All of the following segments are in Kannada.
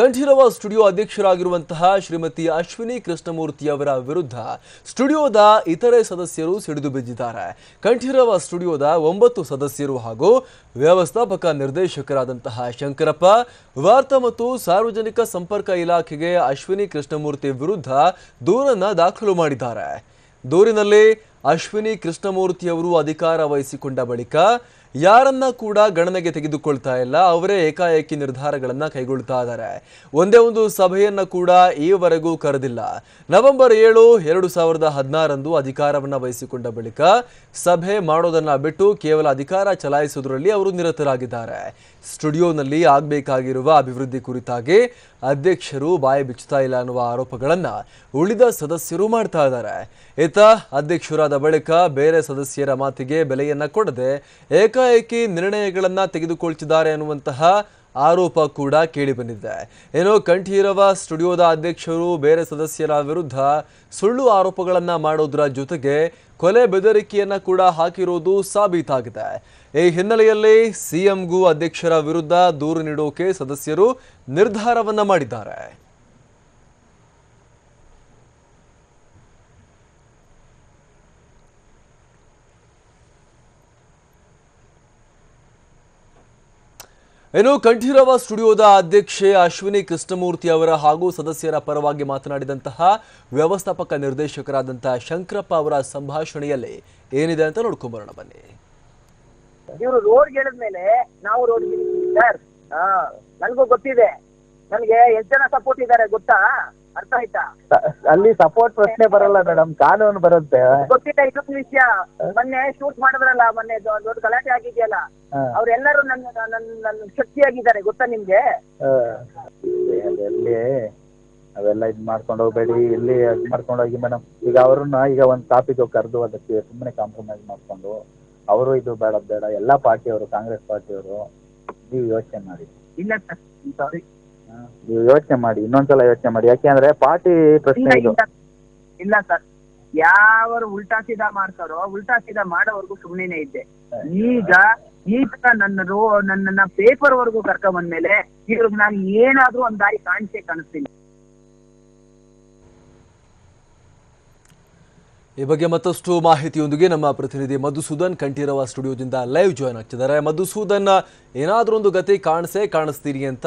ಕಂಠೀರವ ಸ್ಟುಡಿಯೋ ಅಧ್ಯಕ್ಷರಾಗಿರುವಂತಹ ಶ್ರೀಮತಿ ಅಶ್ವಿನಿ ಕೃಷ್ಣಮೂರ್ತಿ ಅವರ ವಿರುದ್ಧ ಸ್ಟುಡಿಯೋದ ಇತರೆ ಸದಸ್ಯರು ಸಿಡಿದು ಬಿದ್ದಿದ್ದಾರೆ. ಕಂಠೀರವ ಸ್ಟುಡಿಯೋದ 9 ಸದಸ್ಯರು ಹಾಗೂ ವ್ಯವಸ್ಥಾಪಕ ನಿರ್ದೇಶಕರಾದಂತಹ ಶಂಕರಪ್ಪ, ವಾರ್ತಾ ಮತ್ತು ಸಾರ್ವಜನಿಕ ಸಂಪರ್ಕ ಇಲಾಖೆಗೆ ಅಶ್ವಿನಿ ಕೃಷ್ಣಮೂರ್ತಿ ವಿರುದ್ಧ ದೂರನ್ನು ದಾಖಲು ಮಾಡಿದ್ದಾರೆ. ದೂರಿನಲ್ಲಿ ಅಶ್ವಿನಿ ಕೃಷ್ಣಮೂರ್ತಿ ಅವರು ಅಧಿಕಾರ ವಹಿಸಿಕೊಂಡ ಬಳಿಕ ಯಾರನ್ನ ಕೂಡ ಗಣನೆಗೆ ತೆಗೆದುಕೊಳ್ತಾ ಇಲ್ಲ, ಅವರೇ ಏಕಾಏಕಿ ನಿರ್ಧಾರಗಳನ್ನು ಕೈಗೊಳ್ತಾ ಇದ್ದಾರೆ. ಒಂದೇ ಒಂದು ಸಭೆಯನ್ನ ಕೂಡ ಈವರೆಗೂ ಕರೆದಿಲ್ಲ. ನವೆಂಬರ್ 7, 2016 ಅಧಿಕಾರವನ್ನು ವಹಿಸಿಕೊಂಡ ಬಳಿಕ ಸಭೆ ಮಾಡೋದನ್ನ ಬಿಟ್ಟು ಕೇವಲ ಅಧಿಕಾರ ಚಲಾಯಿಸುವುದರಲ್ಲಿ ಅವರು ನಿರತರಾಗಿದ್ದಾರೆ. ಸ್ಟುಡಿಯೋನಲ್ಲಿ ಆಗಬೇಕಾಗಿರುವ ಅಭಿವೃದ್ಧಿ ಕುರಿತಾಗಿ ಅಧ್ಯಕ್ಷರು ಬಾಯಿ ಬಿಚ್ಚುತ್ತಾ ಇಲ್ಲ ಅನ್ನುವ ಆರೋಪಗಳನ್ನು ಉಳಿದ ಸದಸ್ಯರು ಮಾಡ್ತಾ ಇದ್ದಾರೆ. ಈತ ಅಧ್ಯಕ್ಷರಾದ ಬಳಿಕ ಬೇರೆ ಸದಸ್ಯರ ಮಾತಿಗೆ ಬೆಲೆಯನ್ನ ಕೊಡದೆ ಏಕಾಏಕಿ ನಿರ್ಣಯಗಳನ್ನು ತೆಗೆದುಕೊಳ್ತಿದ್ದಾರೆ ಅನ್ನುವಂತಹ ಆರೋಪ ಕೂಡ ಕೇಳಿ ಬಂದಿದೆ. ಏನೋ ಕಂಠೀರವ ಸ್ಟುಡಿಯೋದ ಅಧ್ಯಕ್ಷರು ಬೇರೆ ಸದಸ್ಯರ ವಿರುದ್ಧ ಸುಳ್ಳು ಆರೋಪಗಳನ್ನು ಮಾಡೋದ್ರ ಜೊತೆಗೆ ಕೊಲೆ ಬೆದರಿಕೆಯನ್ನ ಕೂಡ ಹಾಕಿರೋದು ಸಾಬೀತಾಗಿದೆ. ಈ ಹಿನ್ನೆಲೆಯಲ್ಲಿ ಸಿಎಂಗೂ ಅಧ್ಯಕ್ಷರ ವಿರುದ್ಧ ದೂರು ನೀಡೋಕೆ ಸದಸ್ಯರು ನಿರ್ಧಾರವನ್ನ ಮಾಡಿದ್ದಾರೆ. ಇನ್ನು ಕಂಠೀರವ ಸ್ಟುಡಿಯೋದ ಅಧ್ಯಕ್ಷೆ ಅಶ್ವಿನಿ ಕೃಷ್ಣಮೂರ್ತಿ ಅವರ ಹಾಗೂ ಸದಸ್ಯರ ಪರವಾಗಿ ಮಾತನಾಡಿದಂತಹ ವ್ಯವಸ್ಥಾಪಕ ನಿರ್ದೇಶಕರಾದಂತಹ ಶಂಕರಪ್ಪ ಅವರ ಸಂಭಾಷಣೆಯಲ್ಲಿ ಏನಿದೆ ಅಂತ ನೋಡ್ಕೊಂಬರೋಣ ಬನ್ನಿ. ಇವರು ರೋಡ್ ಹೇಳಿದ್ಮೇಲೆ ನಾವು ರೋಡ್ ಸರ್, ನನ್ಗೂ ಗೊತ್ತಿದೆ. ನನ್ಗೆ ಎಷ್ಟು ಜನ ಸಪೋರ್ಟ್ ಇದ್ದಾರೆ ಗೊತ್ತಾ? ಅರ್ಥ ಆಯ್ತಾ? ಅಲ್ಲಿ ಸಪೋರ್ಟ್ ಪ್ರಶ್ನೆ ಬರಲ್ಲ ಮೇಡಮ್, ಕಾನೂನು ಬರುತ್ತೆ. ಗೊತ್ತಿಲ್ಲ ಇದೊಂದು ವಿಷಯ. ಮೊನ್ನೆ ಶೂಟ್ ಮಾಡಿದ್ರಲ್ಲ, ಮೊನ್ನೆ ದೊಡ್ಡ ಗಲಾಟೆ ಆಗಿದೆಯಲ್ಲ, ಅವ್ರೆಲ್ಲರೂ ನನ್ನ ಶಕ್ತಿಯಾಗಿದ್ದಾರೆ ಗೊತ್ತಾ ನಿಮ್ಗೆ? ಎಲ್ಲಿ ಅವೆಲ್ಲ ಇದ್ ಮಾಡ್ಕೊಂಡು ಹೋಗ್ಬೇಡಿ, ಇಲ್ಲಿ ಇದ್ ಮಾಡ್ಕೊಂಡು ಹೋಗಿ ಮೇಡಮ್. ಈಗ ಅವ್ರನ್ನ ಈಗ ಒಂದ್ ಟಾಪಿಕ್ ಕರೆದು ಅದಕ್ಕೆ ಸುಮ್ಮನೆ ಕಾಂಪ್ರಮೈಸ್ ಮಾಡ್ಕೊಂಡು ಅವರು ಇದು ಬೇಡ ಬೇಡ ಎಲ್ಲಾ ಪಾರ್ಟಿಯವರು, ಕಾಂಗ್ರೆಸ್ ಪಾರ್ಟಿಯವರು, ನೀವು ಯೋಚನೆ ಮಾಡಿ. ಇಲ್ಲ ಸರ್, ಸಾರಿ, ನೀವು ಯೋಚನೆ ಮಾಡಿ, ಇನ್ನೊಂದ್ಸಲ ಯೋಚನೆ ಮಾಡಿ. ಯಾಕೆಂದ್ರೆ ಪಾರ್ಟಿ ಪ್ರಶ್ನೆ ಇದು. ಇಲ್ಲ ಸರ್, ಯಾವರು ಉಲ್ಟಾ ಸೀದಾ ಮಾಡ್ತಾರೋ ಉಲ್ಟಾ ಸೀದಾ ಮಾಡೋವರೆಗೂ ಸುಮ್ಮನೆ ಇದ್ದೆ. ಈಗ ನನ್ನ ಪೇಪರ್ ವರ್ಗೂ ಕರ್ಕೊಂಡ್ ಬಂದ್ಮೇಲೆ ಇವ್ರಿಗೆ ನಾನು ಏನಾದ್ರೂ ಒಂದ್ ದಾರಿ ಕಾಣಿಸ್ತೀನಿ. ಈ ಬಗ್ಗೆ ಮತ್ತಷ್ಟು ಮಾಹಿತಿಯೊಂದಿಗೆ ನಮ್ಮ ಪ್ರತಿನಿಧಿ ಮಧುಸೂದನ್ ಕಂಠೀರವ ಸ್ಟುಡಿಯೋದಿಂದ ಲೈವ್ ಜಾಯ್ನ್ ಆಗ್ತಿದ್ದಾರೆ. ಮಧುಸೂದನ್, ಏನಾದರೂ ಒಂದು ಗತಿ ಕಾಣಿಸ್ತೀರಿ ಅಂತ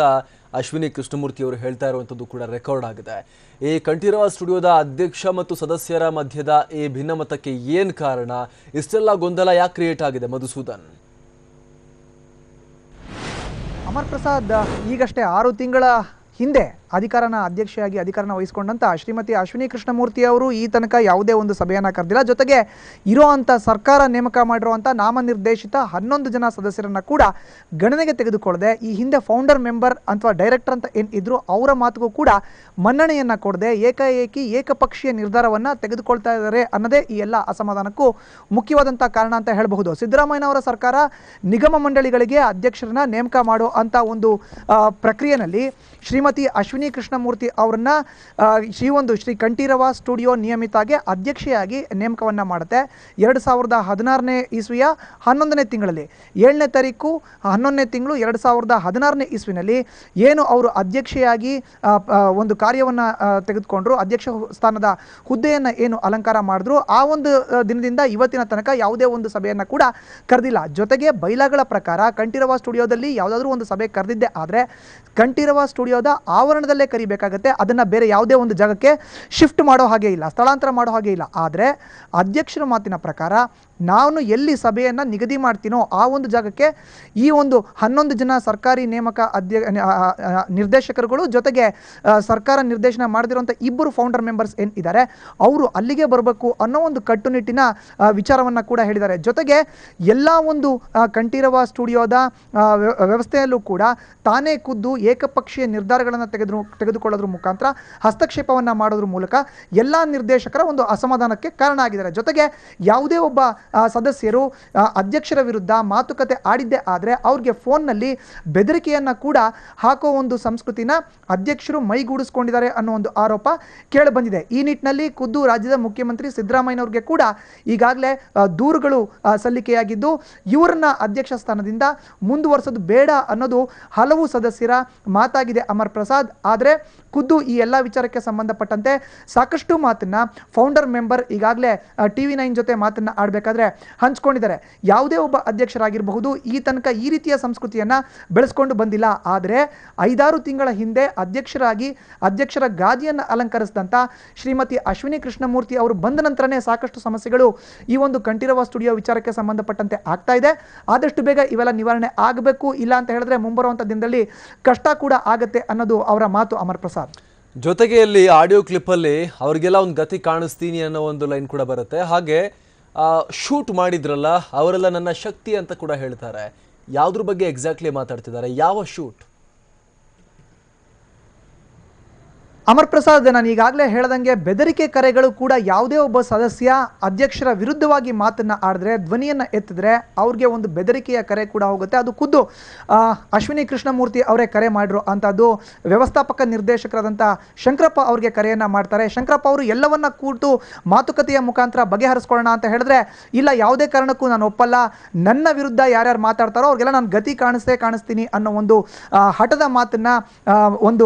ಅಶ್ವಿನಿ ಕೃಷ್ಣಮೂರ್ತಿ ಅವರು ಹೇಳ್ತಾ ಇರುವಂಥದ್ದು ಕೂಡ ರೆಕಾರ್ಡ್ ಆಗಿದೆ. ಈ ಕಂಠೀರವ ಸ್ಟುಡಿಯೋದ ಅಧ್ಯಕ್ಷ ಮತ್ತು ಸದಸ್ಯರ ಮಧ್ಯದ ಈ ಭಿನ್ನಮತಕ್ಕೆ ಏನು ಕಾರಣ? ಇಷ್ಟೆಲ್ಲ ಗೊಂದಲ ಯಾಕೆ ಕ್ರಿಯೇಟ್ ಆಗಿದೆ ಮಧುಸೂದನ್? ಅಮರ್ ಪ್ರಸಾದ್, ಈಗಷ್ಟೇ 6 ತಿಂಗಳ ಹಿಂದೆ ಅಧ್ಯಕ್ಷೆಯಾಗಿ ಅಧಿಕಾರನ ವಹಿಸಿಕೊಂಡಂಥ ಶ್ರೀಮತಿ ಅಶ್ವಿನಿ ಕೃಷ್ಣಮೂರ್ತಿ ಅವರು ಈ ತನಕ ಯಾವುದೇ ಒಂದು ಸಭೆಯನ್ನು ಕರೆದಿಲ್ಲ. ಜೊತೆಗೆ ಇರೋವಂಥ ಸರ್ಕಾರ ನೇಮಕ ಮಾಡಿರುವಂಥ ನಾಮನಿರ್ದೇಶಿತ 11 ಜನ ಸದಸ್ಯರನ್ನು ಕೂಡ ಗಣನೆಗೆ ತೆಗೆದುಕೊಳ್ಳದೆ, ಈ ಹಿಂದೆ ಫೌಂಡರ್ ಮೆಂಬರ್ ಅಥವಾ ಡೈರೆಕ್ಟರ್ ಅಂತ ಏನು ಇದ್ರು ಅವರ ಮಾತುಗೂ ಕೂಡ ಮನ್ನಣೆಯನ್ನು ಕೊಡದೆ ಏಕಾಏಕಿ ಏಕಪಕ್ಷೀಯ ನಿರ್ಧಾರವನ್ನು ತೆಗೆದುಕೊಳ್ತಾ ಇದ್ದಾರೆ ಅನ್ನೋದೇ ಈ ಎಲ್ಲ ಅಸಮಾಧಾನಕ್ಕೂ ಮುಖ್ಯವಾದಂಥ ಕಾರಣ ಅಂತ ಹೇಳಬಹುದು. ಸಿದ್ದರಾಮಯ್ಯನವರ ಸರ್ಕಾರ ನಿಗಮ ಮಂಡಳಿಗಳಿಗೆ ಅಧ್ಯಕ್ಷರನ್ನ ನೇಮಕ ಮಾಡೋ ಅಂಥ ಒಂದು ಪ್ರಕ್ರಿಯೆಯಲ್ಲಿ ಶ್ರೀಮತಿ ಅಶ್ವಿನಿ ಕೃಷ್ಣಮೂರ್ತಿ ಅವರನ್ನ ಶ್ರೀ ಕಂಠೀರವ ಸ್ಟುಡಿಯೋ ನಿಯಮಿತಾಗೆ ಅಧ್ಯಕ್ಷೆಯಾಗಿ ನೇಮಕವನ್ನು ಮಾಡುತ್ತೆ. 2016ನೇ ಇಸ್ವಿಯ 11ನೇ ತಿಂಗಳಲ್ಲಿ 7ನೇ ತಾರೀಕು 11ನೇ ತಿಂಗಳು 2016ನೇ ಇಸ್ವಿನಲ್ಲಿ ಏನು ಅವರು ಅಧ್ಯಕ್ಷೆಯಾಗಿ ಒಂದು ಕಾರ್ಯವನ್ನು ತೆಗೆದುಕೊಂಡ್ರು, ಅಧ್ಯಕ್ಷ ಸ್ಥಾನದ ಹುದ್ದೆಯನ್ನು ಏನು ಅಲಂಕಾರ ಮಾಡಿದ್ರು, ಆ ಒಂದು ದಿನದಿಂದ ಇವತ್ತಿನ ತನಕ ಯಾವುದೇ ಒಂದು ಸಭೆಯನ್ನು ಕೂಡ ಕರೆದಿಲ್ಲ. ಜೊತೆಗೆ ಬೈಲಾಗಳ ಪ್ರಕಾರ ಕಂಠೀರವ ಸ್ಟುಡಿಯೋದಲ್ಲಿ ಯಾವುದಾದ್ರೂ ಒಂದು ಸಭೆ ಕರೆದಿದ್ದೆ ಆದರೆ ಕಂಠೀರವ ಸ್ಟುಡಿಯೋದ ಆವರಣದಲ್ಲೇ ಕರಿಬೇಕಾಗತ್ತೆ. ಅದನ್ನು ಬೇರೆ ಯಾವುದೇ ಒಂದು ಜಾಗಕ್ಕೆ ಶಿಫ್ಟ್ ಮಾಡೋ ಹಾಗೆ ಇಲ್ಲ, ಸ್ಥಳಾಂತರ ಮಾಡೋ ಹಾಗೆ ಇಲ್ಲ. ಆದರೆ ಅಧ್ಯಕ್ಷರ ಮಾತಿನ ಪ್ರಕಾರ ನಾನು ಎಲ್ಲಿ ಸಭೆಯನ್ನು ನಿಗದಿ ಮಾಡ್ತೀನೋ ಆ ಒಂದು ಜಾಗಕ್ಕೆ ಈ ಒಂದು 11 ಜನ ಸರ್ಕಾರಿ ನೇಮಕ ನಿರ್ದೇಶಕರುಗಳು ಜೊತೆಗೆ ಸರ್ಕಾರ ನಿರ್ದೇಶನ ಮಾಡದಿರುವಂಥ 2 ಫೌಂಡರ್ ಮೆಂಬರ್ಸ್ ಏನು ಇದ್ದಾರೆ ಅವರು ಅಲ್ಲಿಗೆ ಬರಬೇಕು ಅನ್ನೋ ಒಂದು ಕಟ್ಟುನಿಟ್ಟಿನ ವಿಚಾರವನ್ನು ಕೂಡ ಹೇಳಿದ್ದಾರೆ. ಜೊತೆಗೆ ಎಲ್ಲ ಒಂದು ಕಂಠೀರವ ಸ್ಟುಡಿಯೋದ ವ್ಯವಸ್ಥೆಯಲ್ಲೂ ಕೂಡ ತಾನೇ ಖುದ್ದು ಏಕಪಕ್ಷೀಯ ನಿರ್ಧಾರಗಳನ್ನು ತೆಗೆದುಕೊಳ್ಳೋದ್ರ ಮುಖಾಂತರ ಹಸ್ತಕ್ಷೇಪವನ್ನು ಮಾಡೋದ್ರ ಮೂಲಕ ಎಲ್ಲ ನಿರ್ದೇಶಕರ ಒಂದು ಅಸಮಾಧಾನಕ್ಕೆ ಕಾರಣ ಆಗಿದ್ದಾರೆ. ಜೊತೆಗೆ ಯಾವುದೇ ಒಬ್ಬ ಸದಸ್ಯರು ಅಧ್ಯಕ್ಷರ ವಿರುದ್ಧ ಮಾತುಕತೆ ಆಡಿದ್ದೇ ಆದರೆ ಅವ್ರಿಗೆ ಫೋನ್ನಲ್ಲಿ ಬೆದರಿಕೆಯನ್ನು ಕೂಡ ಹಾಕೋ ಒಂದು ಸಂಸ್ಕೃತಿನ ಅಧ್ಯಕ್ಷರು ಮೈಗೂಡಿಸ್ಕೊಂಡಿದ್ದಾರೆ ಅನ್ನೋ ಒಂದು ಆರೋಪ ಕೇಳಿಬಂದಿದೆ. ಈ ನಿಟ್ಟಿನಲ್ಲಿ ಖುದ್ದು ರಾಜ್ಯದ ಮುಖ್ಯಮಂತ್ರಿ ಸಿದ್ದರಾಮಯ್ಯನವ್ರಿಗೆ ಕೂಡ ಈಗಾಗಲೇ ದೂರುಗಳು ಸಲ್ಲಿಕೆಯಾಗಿದ್ದು ಇವರನ್ನ ಅಧ್ಯಕ್ಷ ಸ್ಥಾನದಿಂದ ಮುಂದುವರಿಸೋದು ಬೇಡ ಅನ್ನೋದು ಹಲವು ಸದಸ್ಯರ ಮಾತಾಗಿದೆ ಅಮರ್ ಪ್ರಸಾದ್. ಆದರೆ ಖುದ್ದು ಈ ಎಲ್ಲ ವಿಚಾರಕ್ಕೆ ಸಂಬಂಧಪಟ್ಟಂತೆ ಸಾಕಷ್ಟು ಮಾತನ್ನ ಫೌಂಡರ್ ಮೆಂಬರ್ ಈಗಾಗಲೇ TV9 ಜೊತೆ ಮಾತನ್ನ ಆಡಬೇಕಾದ್ರೆ ಹಂಚ್ಕೊಂಡಿದ್ದಾರೆ. ಯಾವುದೇ ಒಬ್ಬ ಅಧ್ಯಕ್ಷರಾಗಿರಬಹುದು ಈ ತನಕ ಈ ರೀತಿಯ ಸಂಸ್ಕೃತಿಯನ್ನ ಬೆಳೆಸ್ಕೊಂಡು ಬಂದಿಲ್ಲ. ಆದರೆ 5-6 ತಿಂಗಳ ಹಿಂದೆ ಅಧ್ಯಕ್ಷರಾಗಿ ಅಧ್ಯಕ್ಷರ ಗಾದಿಯನ್ನು ಅಲಂಕರಿಸಿದಂಥ ಶ್ರೀಮತಿ ಅಶ್ವಿನಿ ಕೃಷ್ಣಮೂರ್ತಿ ಅವರು ಬಂದ ನಂತರನೇ ಸಾಕಷ್ಟು ಸಮಸ್ಯೆಗಳು ಈ ಒಂದು ಕಂಠೀರವ ಸ್ಟುಡಿಯೋ ವಿಚಾರಕ್ಕೆ ಸಂಬಂಧಪಟ್ಟಂತೆ ಆಗ್ತಾ ಇದೆ. ಆದಷ್ಟು ಬೇಗ ಇವೆಲ್ಲ ನಿವಾರಣೆ ಆಗಬೇಕು, ಇಲ್ಲ ಅಂತ ಹೇಳಿದ್ರೆ ಮುಂಬರುವಂಥ ದಿನದಲ್ಲಿ ಕಷ್ಟ ಕೂಡ ಆಗುತ್ತೆ ಅನ್ನೋದು ಅವರ ಮಾತು ಅಮರ್ ಪ್ರಸಾದ್. ಜೊತೆಗೆ ಇಲ್ಲಿ ಆಡಿಯೋ ಕ್ಲಿಪ್ಪಲ್ಲಿ ಅವ್ರಿಗೆಲ್ಲ ಒಂದು ಗತಿ ಕಾಣಿಸ್ತೀನಿ ಅನ್ನೋ ಒಂದು ಲೈನ್ ಕೂಡ ಬರುತ್ತೆ. ಹಾಗೆ ಶೂಟ್ ಮಾಡಿದ್ರಲ್ಲ ಅವರೆಲ್ಲ ನನ್ನ ಶಕ್ತಿ ಅಂತ ಕೂಡ ಹೇಳ್ತಾರೆ. ಯಾವುದ್ರ ಬಗ್ಗೆ ಎಕ್ಸಾಕ್ಟ್ಲಿ ಮಾತಾಡ್ತಿದ್ದಾರೆ, ಯಾವ ಶೂಟ್? ಅಮರ್ ಪ್ರಸಾದ್, ನಾನು ಈಗಾಗಲೇ ಹೇಳ್ದಂಗೆ ಬೆದರಿಕೆ ಕರೆಗಳು ಕೂಡ ಯಾವುದೇ ಒಬ್ಬ ಸದಸ್ಯ ಅಧ್ಯಕ್ಷರ ವಿರುದ್ಧವಾಗಿ ಮಾತನ್ನು ಆಡಿದ್ರೆ, ಧ್ವನಿಯನ್ನು ಎತ್ತಿದ್ರೆ ಅವ್ರಿಗೆ ಒಂದು ಬೆದರಿಕೆಯ ಕರೆ ಕೂಡ ಹೋಗುತ್ತೆ. ಅದು ಖುದ್ದು ಅಶ್ವಿನಿ ಕೃಷ್ಣಮೂರ್ತಿ ಅವರೇ ಕರೆ ಮಾಡಿರೋ ಅಂಥದ್ದು. ವ್ಯವಸ್ಥಾಪಕ ನಿರ್ದೇಶಕರಾದಂಥ ಶಂಕರಪ್ಪ ಅವ್ರಿಗೆ ಕರೆಯನ್ನು ಮಾಡ್ತಾರೆ. ಶಂಕರಪ್ಪ ಅವರು ಎಲ್ಲವನ್ನ ಕೂತು ಮಾತುಕತೆಯ ಮುಖಾಂತರ ಬಗೆಹರಿಸ್ಕೊಳ್ಳೋಣ ಅಂತ ಹೇಳಿದ್ರೆ, ಇಲ್ಲ ಯಾವುದೇ ಕಾರಣಕ್ಕೂ ನಾನು ಒಪ್ಪಲ್ಲ, ನನ್ನ ವಿರುದ್ಧ ಯಾರ್ಯಾರು ಮಾತಾಡ್ತಾರೋ ಅವ್ರಿಗೆಲ್ಲ ನಾನು ಗತಿ ಕಾಣಿಸ್ತೀನಿ ಅನ್ನೋ ಒಂದು ಹಠದ ಮಾತನ್ನು ಒಂದು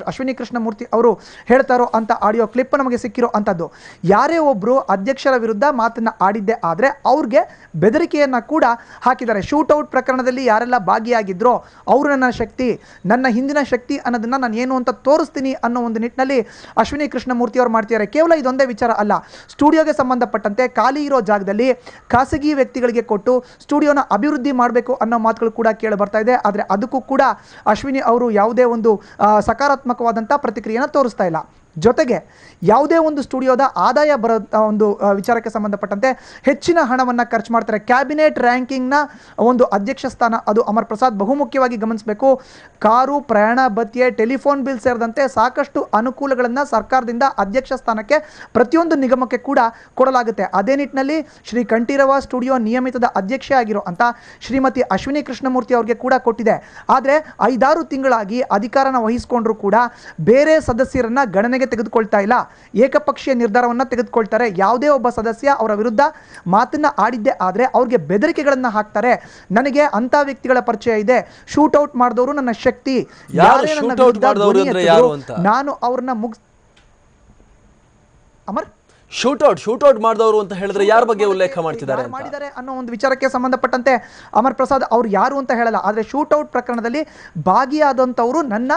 ಅಶ್ವಿನಿ ಕೃಷ್ಣಮೂರ್ತಿ ಅವರು ಹೇಳ್ತಾರೋ ಅಂತ ಆಡಿಯೋ ಕ್ಲಿಪ್ ನಮಗೆ ಸಿಕ್ಕಿರೋ ಅಂಥದ್ದು. ಯಾರೇ ಒಬ್ಬರು ಅಧ್ಯಕ್ಷರ ವಿರುದ್ಧ ಮಾತನ್ನ ಆಡಿದ್ದೆ ಆದರೆ ಅವ್ರಿಗೆ ಬೆದರಿಕೆಯನ್ನು ಕೂಡ ಹಾಕಿದ್ದಾರೆ. ಶೂಟೌಟ್ ಪ್ರಕರಣದಲ್ಲಿ ಯಾರೆಲ್ಲ ಭಾಗಿಯಾಗಿದ್ರೋ ಅವರು ನನ್ನ ಶಕ್ತಿ, ನನ್ನ ಹಿಂದಿನ ಶಕ್ತಿ ಅನ್ನೋದನ್ನ ನಾನು ಏನು ಅಂತ ತೋರಿಸ್ತೀನಿ ಅನ್ನೋ ಒಂದು ನಿಟ್ಟಿನಲ್ಲಿ ಅಶ್ವಿನಿ ಕೃಷ್ಣಮೂರ್ತಿ ಅವರು ಮಾಡ್ತಿದ್ದಾರೆ. ಕೇವಲ ಇದೊಂದೇ ವಿಚಾರ ಅಲ್ಲ, ಸ್ಟುಡಿಯೋಗೆ ಸಂಬಂಧಪಟ್ಟಂತೆ ಖಾಲಿ ಇರೋ ಜಾಗದಲ್ಲಿ ಖಾಸಗಿ ವ್ಯಕ್ತಿಗಳಿಗೆ ಕೊಟ್ಟು ಸ್ಟುಡಿಯೋನ ಅಭಿವೃದ್ಧಿ ಮಾಡಬೇಕು ಅನ್ನೋ ಮಾತುಗಳು ಕೂಡ ಕೇಳಿ ಬರ್ತಾ ಇದೆ. ಆದರೆ ಅದಕ್ಕೂ ಕೂಡ ಅಶ್ವಿನಿ ಅವರು ಯಾವುದೇ ಒಂದು ಸಕಾರಾತ್ಮಕವಾದಂಥ ಪ್ರತಿಕ್ರಿಯೆಯನ್ನು ತೋರಿಸ್ತಾ ಇಲ್ಲ. ಜೊತೆಗೆ ಯಾವುದೇ ಒಂದು ಸ್ಟುಡಿಯೋದ ಆದಾಯ ಬರೋ ಒಂದು ವಿಚಾರಕ್ಕೆ ಸಂಬಂಧಪಟ್ಟಂತೆ ಹೆಚ್ಚಿನ ಹಣವನ್ನು ಖರ್ಚು ಮಾಡ್ತಾರೆ. ಕ್ಯಾಬಿನೆಟ್ ರ್ಯಾಂಕಿಂಗ್ನ ಒಂದು ಅಧ್ಯಕ್ಷ ಸ್ಥಾನ ಅದು ಅಮರ್ ಪ್ರಸಾದ್ ಬಹುಮುಖ್ಯವಾಗಿ ಗಮನಿಸಬೇಕು. ಕಾರು, ಪ್ರಯಾಣ ಭತ್ಯೆ, ಟೆಲಿಫೋನ್ ಬಿಲ್ ಸೇರಿದಂತೆ ಸಾಕಷ್ಟು ಅನುಕೂಲಗಳನ್ನು ಸರ್ಕಾರದಿಂದ ಅಧ್ಯಕ್ಷ ಸ್ಥಾನಕ್ಕೆ ಪ್ರತಿಯೊಂದು ನಿಗಮಕ್ಕೆ ಕೂಡ ಕೊಡಲಾಗುತ್ತೆ. ಅದೇ ನಿಟ್ಟಿನಲ್ಲಿ ಶ್ರೀ ಕಂಠೀರವ ಸ್ಟುಡಿಯೋ ನಿಯಮಿತದ ಅಧ್ಯಕ್ಷೆ ಆಗಿರೋ ಅಂತ ಶ್ರೀಮತಿ ಅಶ್ವಿನಿ ಕೃಷ್ಣಮೂರ್ತಿ ಅವರಿಗೆ ಕೂಡ ಕೊಟ್ಟಿದೆ. ಆದರೆ 5-6 ತಿಂಗಳಾಗಿ ಅಧಿಕಾರನ ವಹಿಸಿಕೊಂಡ್ರೂ ಕೂಡ ಬೇರೆ ಸದಸ್ಯರನ್ನ ಗಣನೆಗೆ ತೆಗೆದುಕೊಳ್ತಾ ಇಲ್ಲ, ಏಕಪಕ್ಷೀಯ ನಿರ್ಧಾರವನ್ನು ತೆಗೆದುಕೊಳ್ತಾರೆ. ಯಾವುದೇ ಒಬ್ಬ ಸದಸ್ಯ ಅವರ ವಿರುದ್ಧ ಮಾತನ್ನ ಆಡಿದ್ದೆ ಆದರೆ ಅವ್ರಿಗೆ ಬೆದರಿಕೆಗಳನ್ನು ಹಾಕ್ತಾರೆ. ನನಗೆ ಅಂತ ವ್ಯಕ್ತಿಗಳ ಪರಿಚಯ ಇದೆ, ಶೂಟೌಟ್ ಮಾಡಿದವರು ನನ್ನ ಶಕ್ತಿ, ನಾನು ಅವ್ರನ್ನ ಅಮರ್ ಶೂಟೌಟ್ ಮಾಡಿದವರು ಅಂತ ಹೇಳಿದ್ರೆ ಯಾರ ಬಗ್ಗೆ ಉಲ್ಲೇಖ ಮಾಡಿದ್ದಾರೆ ಅನ್ನೋ ಒಂದು ವಿಚಾರಕ್ಕೆ ಸಂಬಂಧಪಟ್ಟಂತೆ ಅಮರ್ ಪ್ರಸಾದ್ ಅವ್ರು ಯಾರು ಅಂತ ಹೇಳಲ್ಲ. ಆದರೆ ಶೂಟೌಟ್ ಪ್ರಕರಣದಲ್ಲಿ ಭಾಗಿಯಾದಂಥವರು ನನ್ನ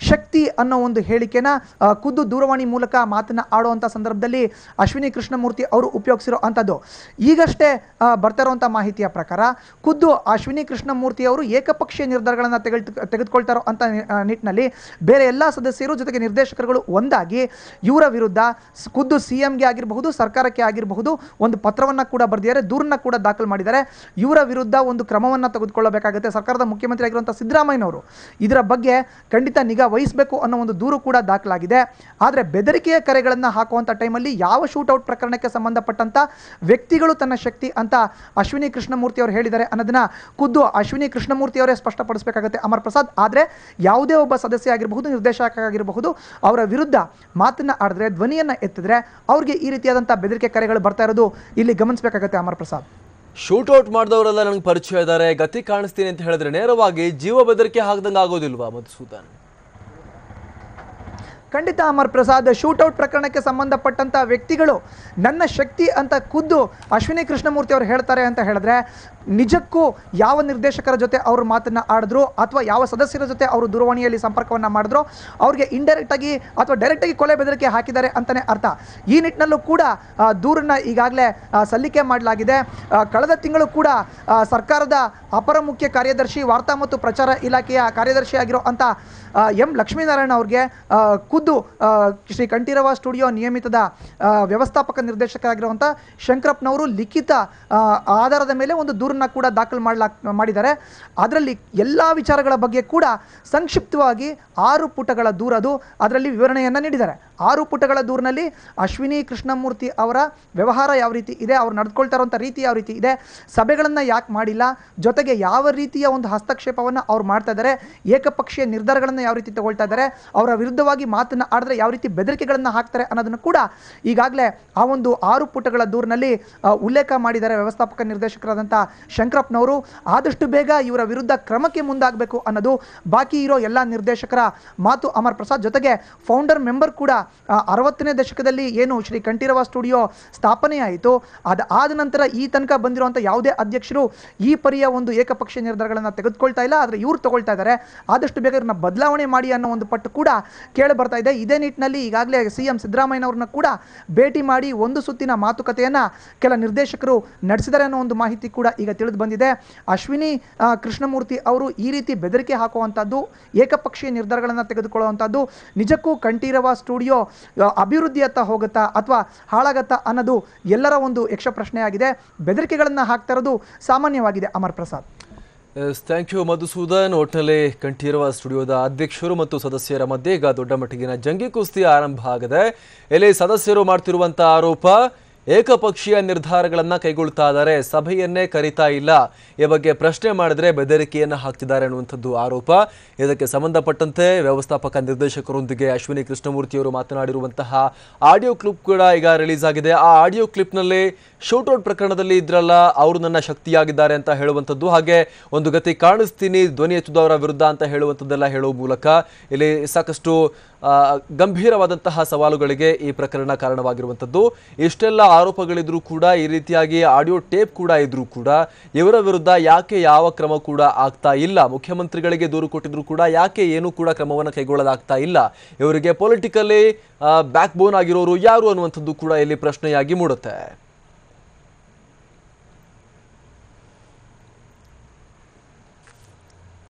ಶಕ್ತಿ ಅನ್ನೋ ಒಂದು ಹೇಳಿಕೆನ ಖುದ್ದು ದೂರವಾಣಿ ಮೂಲಕ ಮಾತನ್ನ ಆಡುವಂಥ ಸಂದರ್ಭದಲ್ಲಿ ಅಶ್ವಿನಿ ಕೃಷ್ಣಮೂರ್ತಿ ಅವರು ಉಪಯೋಗಿಸಿರೋ ಅಂಥದ್ದು. ಈಗಷ್ಟೇ ಬರ್ತಾ ಇರುವಂಥ ಮಾಹಿತಿಯ ಪ್ರಕಾರ ಖುದ್ದು ಅಶ್ವಿನಿ ಕೃಷ್ಣಮೂರ್ತಿ ಅವರು ಏಕಪಕ್ಷೀಯ ನಿರ್ಧಾರಗಳನ್ನು ತೆಗೆದುಕೊಳ್ತಾರೋ ಅಂತ ನಿಟ್ಟಿನಲ್ಲಿ ಬೇರೆ ಎಲ್ಲ ಸದಸ್ಯರು ಜೊತೆಗೆ ನಿರ್ದೇಶಕರುಗಳು ಒಂದಾಗಿ ಇವರ ವಿರುದ್ಧ ಖುದ್ದು CMಗೆ ಆಗಿರಬಹುದು, ಸರ್ಕಾರಕ್ಕೆ ಆಗಿರಬಹುದು ಒಂದು ಪತ್ರವನ್ನು ಕೂಡ ಬರೆದಿದ್ದಾರೆ, ದೂರನ್ನ ಕೂಡ ದಾಖಲು ಮಾಡಿದ್ದಾರೆ. ಇವರ ವಿರುದ್ಧ ಒಂದು ಕ್ರಮವನ್ನು ತೆಗೆದುಕೊಳ್ಳಬೇಕಾಗುತ್ತೆ. ಸರ್ಕಾರದ ಮುಖ್ಯಮಂತ್ರಿ ಆಗಿರುವಂಥ ಸಿದ್ದರಾಮಯ್ಯನವರು ಇದರ ಬಗ್ಗೆ ಖಂಡಿತ ನಿಗಾ ವಹಿಸಬೇಕು ಅನ್ನೋ ಒಂದು ದೂರು ಕೂಡ ದಾಖಲಾಗಿದೆ. ಆದರೆ ಬೆದರಿಕೆಯ ಕರೆಗಳನ್ನು ಹಾಕುವಂಥ ಟೈಮಲ್ಲಿ ಯಾವ ಶೂಟೌಟ್ ಪ್ರಕರಣಕ್ಕೆ ಸಂಬಂಧಪಟ್ಟಂಥ ವ್ಯಕ್ತಿಗಳು ತನ್ನ ಶಕ್ತಿ ಅಂತ ಅಶ್ವಿನಿ ಕೃಷ್ಣಮೂರ್ತಿ ಅವರು ಹೇಳಿದ್ದಾರೆ ಅನ್ನೋದನ್ನ ಖುದ್ದು ಅಶ್ವಿನಿ ಕೃಷ್ಣಮೂರ್ತಿ ಅವರೇ ಸ್ಪಷ್ಟಪಡಿಸಬೇಕಾಗುತ್ತೆ ಅಮರ್ ಪ್ರಸಾದ್. ಆದರೆ ಯಾವುದೇ ಒಬ್ಬ ಸದಸ್ಯ ಆಗಿರಬಹುದು, ನಿರ್ದೇಶಕ ಆಗಿರಬಹುದು, ಅವರ ವಿರುದ್ಧ ಮಾತನ್ನ ಆಡಿದ್ರೆ, ಧ್ವನಿಯನ್ನು ಎತ್ತಿದ್ರೆ ಅವ್ರಿಗೆ ಈ ರೀತಿಯಾದಂಥ ಬೆದರಿಕೆ ಕರೆಗಳು ಬರ್ತಾ ಇರೋದು ಇಲ್ಲಿ ಗಮನಿಸಬೇಕಾಗುತ್ತೆ ಅಮರ್ ಪ್ರಸಾದ್. ಶೂಟೌಟ್ ಮಾಡಿದವರೆಲ್ಲ ನನಗೆ ಪರಿಚಯ ಇದ್ದಾರೆ, ಗತಿ ಕಾಣಿಸ್ತೀನಿ ಅಂತ ಹೇಳಿದ್ರೆ ನೇರವಾಗಿ ಜೀವ ಬೆದರಿಕೆ ಹಾಕ್ದಂಗೆ ಆಗೋದಿಲ್ವಾ ಮಧುಸೂದನ್? ಖಂಡಿತ ಅಮರ್ ಪ್ರಸಾದ್, ಶೂಟೌಟ್ ಪ್ರಕರಣಕ್ಕೆ ಸಂಬಂಧಪಟ್ಟಂಥ ವ್ಯಕ್ತಿಗಳು ನನ್ನ ಶಕ್ತಿ ಅಂತ ಖುದ್ದು ಅಶ್ವಿನಿ ಕೃಷ್ಣಮೂರ್ತಿ ಅವರು ಹೇಳ್ತಾರೆ ಅಂತ ಹೇಳಿದ್ರೆ, ನಿಜಕ್ಕೂ ಯಾವ ನಿರ್ದೇಶಕರ ಜೊತೆ ಅವರು ಮಾತನ್ನು ಆಡಿದ್ರು ಅಥವಾ ಯಾವ ಸದಸ್ಯರ ಜೊತೆ ಅವರು ದೂರವಾಣಿಯಲ್ಲಿ ಸಂಪರ್ಕವನ್ನು ಮಾಡಿದ್ರು ಅವ್ರಿಗೆ ಇಂಡೈರೆಕ್ಟಾಗಿ ಅಥವಾ ಡೈರೆಕ್ಟಾಗಿ ಕೊಲೆ ಬೆದರಿಕೆ ಹಾಕಿದ್ದಾರೆ ಅಂತಲೇ ಅರ್ಥ. ಈ ನಿಟ್ಟಿನಲ್ಲೂ ಕೂಡ ದೂರನ್ನು ಈಗಾಗಲೇ ಸಲ್ಲಿಕೆ ಮಾಡಲಾಗಿದೆ. ಕಳೆದ ತಿಂಗಳು ಕೂಡ ಸರ್ಕಾರದ ಅಪರ ಮುಖ್ಯ ಕಾರ್ಯದರ್ಶಿ, ವಾರ್ತಾ ಮತ್ತು ಪ್ರಚಾರ ಇಲಾಖೆಯ ಕಾರ್ಯದರ್ಶಿ ಆಗಿರೋ ಅಂಥ ಎಂ ಲಕ್ಷ್ಮೀನಾರಾಯಣ ಅವ್ರಿಗೆ ಖುದ್ದು ಶ್ರೀ ಕಂಠೀರವ ಸ್ಟುಡಿಯೋ ನಿಯಮಿತದ ವ್ಯವಸ್ಥಾಪಕ ನಿರ್ದೇಶಕರಾಗಿರುವಂಥ ಶಂಕರಪ್ಪನವರು ಲಿಖಿತ ಆಧಾರದ ಮೇಲೆ ಒಂದು ದೂರನ್ನು ದೂರನ್ನು ಕೂಡ ದಾಖಲು ಮಾಡಿದ್ದಾರೆ. ಅದರಲ್ಲಿ ಎಲ್ಲ ವಿಚಾರಗಳ ಬಗ್ಗೆ ಕೂಡ ಸಂಕ್ಷಿಪ್ತವಾಗಿ 6 ಪುಟಗಳ ದೂರದು, ಅದರಲ್ಲಿ ವಿವರಣೆಯನ್ನು ನೀಡಿದ್ದಾರೆ. 6 ಪುಟಗಳ ದೂರಿನಲ್ಲಿ ಅಶ್ವಿನಿ ಕೃಷ್ಣಮೂರ್ತಿ ಅವರ ವ್ಯವಹಾರ ಯಾವ ರೀತಿ ಇದೆ, ಅವ್ರು ನಡೆದುಕೊಳ್ತಾ ಇರುವಂಥ ರೀತಿ ಯಾವ ರೀತಿ ಇದೆ, ಸಭೆಗಳನ್ನು ಯಾಕೆ ಮಾಡಿಲ್ಲ, ಜೊತೆಗೆ ಯಾವ ರೀತಿಯ ಒಂದು ಹಸ್ತಕ್ಷೇಪವನ್ನು ಅವ್ರು ಮಾಡ್ತಾ ಇದ್ದಾರೆ, ಏಕಪಕ್ಷೀಯ ನಿರ್ಧಾರಗಳನ್ನು ಯಾವ ರೀತಿ ತಗೊಳ್ತಾ ಇದ್ದಾರೆ, ಅವರ ವಿರುದ್ಧವಾಗಿ ಮಾತನ್ನು ಆಡಿದ್ರೆ ಯಾವ ರೀತಿ ಬೆದರಿಕೆಗಳನ್ನು ಹಾಕ್ತಾರೆ ಅನ್ನೋದನ್ನು ಕೂಡ ಈಗಾಗಲೇ ಆ ಒಂದು 6 ಪುಟಗಳ ದೂರಿನಲ್ಲಿ ಉಲ್ಲೇಖ ಮಾಡಿದ್ದಾರೆ ವ್ಯವಸ್ಥಾಪಕ ನಿರ್ದೇಶಕರಾದಂಥ ಶಂಕರಪ್ಪನವರು. ಆದಷ್ಟು ಬೇಗ ಇವರ ವಿರುದ್ಧ ಕ್ರಮಕ್ಕೆ ಮುಂದಾಗಬೇಕು ಅನ್ನೋದು ಬಾಕಿ ಇರೋ ಎಲ್ಲ ನಿರ್ದೇಶಕರ ಮಾತು ಅಮರ್ ಪ್ರಸಾದ್. ಜೊತೆಗೆ ಫೌಂಡರ್ ಮೆಂಬರ್ ಕೂಡ 60ನೇ ದಶಕದಲ್ಲಿ ಏನು ಶ್ರೀ ಕಂಠೀರವ ಸ್ಟುಡಿಯೋ ಸ್ಥಾಪನೆಯಾಯಿತು, ಅದಾದ ನಂತರ ಈ ತನಕ ಬಂದಿರುವಂಥ ಯಾವುದೇ ಅಧ್ಯಕ್ಷರು ಈ ಪರಿಯ ಒಂದು ಏಕಪಕ್ಷೀಯ ನಿರ್ಧಾರಗಳನ್ನು ತೆಗೆದುಕೊಳ್ತಾ ಇಲ್ಲ, ಆದರೆ ಇವರು ತಗೊಳ್ತಾ ಇದ್ದಾರೆ. ಆದಷ್ಟು ಬೇಗ ಇವ್ರನ್ನ ಬದಲಾವಣೆ ಮಾಡಿ ಅನ್ನೋ ಒಂದು ಪಟ್ಟು ಕೂಡ ಕೇಳಿ ಬರ್ತಾ ಇದೆ. ಇದೇ ನಿಟ್ಟಿನಲ್ಲಿ ಈಗಾಗಲೇ CM ಸಿದ್ದರಾಮಯ್ಯನವ್ರನ್ನ ಕೂಡ ಭೇಟಿ ಮಾಡಿ ಒಂದು ಸುತ್ತಿನ ಮಾತುಕತೆಯನ್ನು ಕೆಲ ನಿರ್ದೇಶಕರು ನಡೆಸಿದ್ದಾರೆ ಅನ್ನೋ ಒಂದು ಮಾಹಿತಿ ಕೂಡ ಈಗ ತಿಳಿದು ಬಂದಿದೆ. ಅಶ್ವಿನಿ ಕೃಷ್ಣಮೂರ್ತಿ ಅವರು ಈ ರೀತಿ ಬೆದರಿಕೆ ಹಾಕುವಂಥದ್ದು, ಏಕಪಕ್ಷೀಯ ನಿರ್ಧಾರಗಳನ್ನು ತೆಗೆದುಕೊಳ್ಳುವಂಥದ್ದು ನಿಜಕ್ಕೂ ಕಂಠೀರವ ಸ್ಟುಡಿಯೋ ಅಭಿವೃದ್ಧಿಯತ್ತ ಹೋಗುತ್ತಾ ಅಥವಾ ಹಾಳಾಗತ್ತಾ ಅನ್ನೋದು ಎಲ್ಲರ ಒಂದು ಯಕ್ಷ ಪ್ರಶ್ನೆಯಾಗಿದೆ. ಬೆದರಿಕೆಗಳನ್ನು ಹಾಕ್ತಾ ಇರೋದು ಸಾಮಾನ್ಯವಾಗಿದೆ. ಅಮರ್ ಪ್ರಸಾದ್. Thank you Madhusudan. ಒಟ್ಟಿನಲ್ಲಿ ಕಂಠೀರವ ಸ್ಟುಡಿಯೋದ ಅಧ್ಯಕ್ಷರು ಮತ್ತು ಸದಸ್ಯರ ಮಧ್ಯೆ ಈಗ ದೊಡ್ಡ ಮಟ್ಟಿಗಿನ ಜಂಗಿ ಕುಸ್ತಿ ಆರಂಭ ಆಗಿದೆ. ಇಲ್ಲಿ ಸದಸ್ಯರು ಮಾಡ್ತಿರುವಂಥ ಆರೋಪ ಏಕಪಕ್ಷೀಯ ನಿರ್ಧಾರಗಳನ್ನು ಕೈಗೊಳ್ತಾ ಇದ್ದಾರೆ, ಸಭೆಯನ್ನೇ ಕರೀತಾ ಇಲ್ಲ, ಈ ಬಗ್ಗೆ ಪ್ರಶ್ನೆ ಮಾಡಿದ್ರೆ ಬೆದರಿಕೆಯನ್ನು ಹಾಕ್ತಿದ್ದಾರೆ ಅನ್ನುವಂಥದ್ದು ಆರೋಪ. ಇದಕ್ಕೆ ಸಂಬಂಧಪಟ್ಟಂತೆ ವ್ಯವಸ್ಥಾಪಕ ನಿರ್ದೇಶಕರೊಂದಿಗೆ ಅಶ್ವಿನಿ ಕೃಷ್ಣಮೂರ್ತಿಯವರು ಮಾತನಾಡಿರುವಂತಹ ಆಡಿಯೋ ಕ್ಲಿಪ್ ಕೂಡ ಈಗ ರಿಲೀಸ್ ಆಗಿದೆ. ಆ ಆಡಿಯೋ ಕ್ಲಿಪ್ನಲ್ಲಿ ಶೂಟೌಟ್ ಪ್ರಕರಣದಲ್ಲಿ ಇದ್ರಲ್ಲ ಅವರು ನನ್ನ ಶಕ್ತಿಯಾಗಿದ್ದಾರೆ ಅಂತ ಹೇಳುವಂಥದ್ದು, ಹಾಗೆ ಒಂದು ಗತಿ ಕಾಣಿಸ್ತೀನಿ ಧ್ವನಿ ಎತ್ತುದವರ ವಿರುದ್ಧ ಅಂತ ಹೇಳುವಂಥದ್ದೆಲ್ಲ ಹೇಳುವ ಮೂಲಕ ಇಲ್ಲಿ ಸಾಕಷ್ಟು ಗಂಭೀರವಾದಂತಹ ಸವಾಲುಗಳಿಗೆ ಈ ಪ್ರಕರಣ ಕಾರಣವಾಗಿರುವಂಥದ್ದು. ಇಷ್ಟೆಲ್ಲ ಆರೋಪಗಳಿದ್ರೂ ಕೂಡ, ಈ ರೀತಿಯಾಗಿ ಆಡಿಯೋ ಟೇಪ್ ಕೂಡ ಇದ್ರೂ ಕೂಡ ಇವರ ವಿರುದ್ಧ ಯಾಕೆ ಯಾವ ಕ್ರಮ ಕೂಡ ಆಗ್ತಾ ಇಲ್ಲ, ಮುಖ್ಯಮಂತ್ರಿಗಳಿಗೆ ದೂರು ಕೊಟ್ಟಿದ್ರು ಕೂಡ ಯಾಕೆ ಏನೂ ಕೂಡ ಕ್ರಮವನ್ನು ಕೈಗೊಳ್ಳಲಾಗ್ತಾ ಇಲ್ಲ, ಇವರಿಗೆ ಪೊಲಿಟಿಕಲಿ ಬ್ಯಾಕ್ ಬೋನ್ ಆಗಿರೋರು ಯಾರು ಅನ್ನುವಂಥದ್ದು ಕೂಡ ಇಲ್ಲಿ ಪ್ರಶ್ನೆಯಾಗಿ ಮೂಡುತ್ತೆ.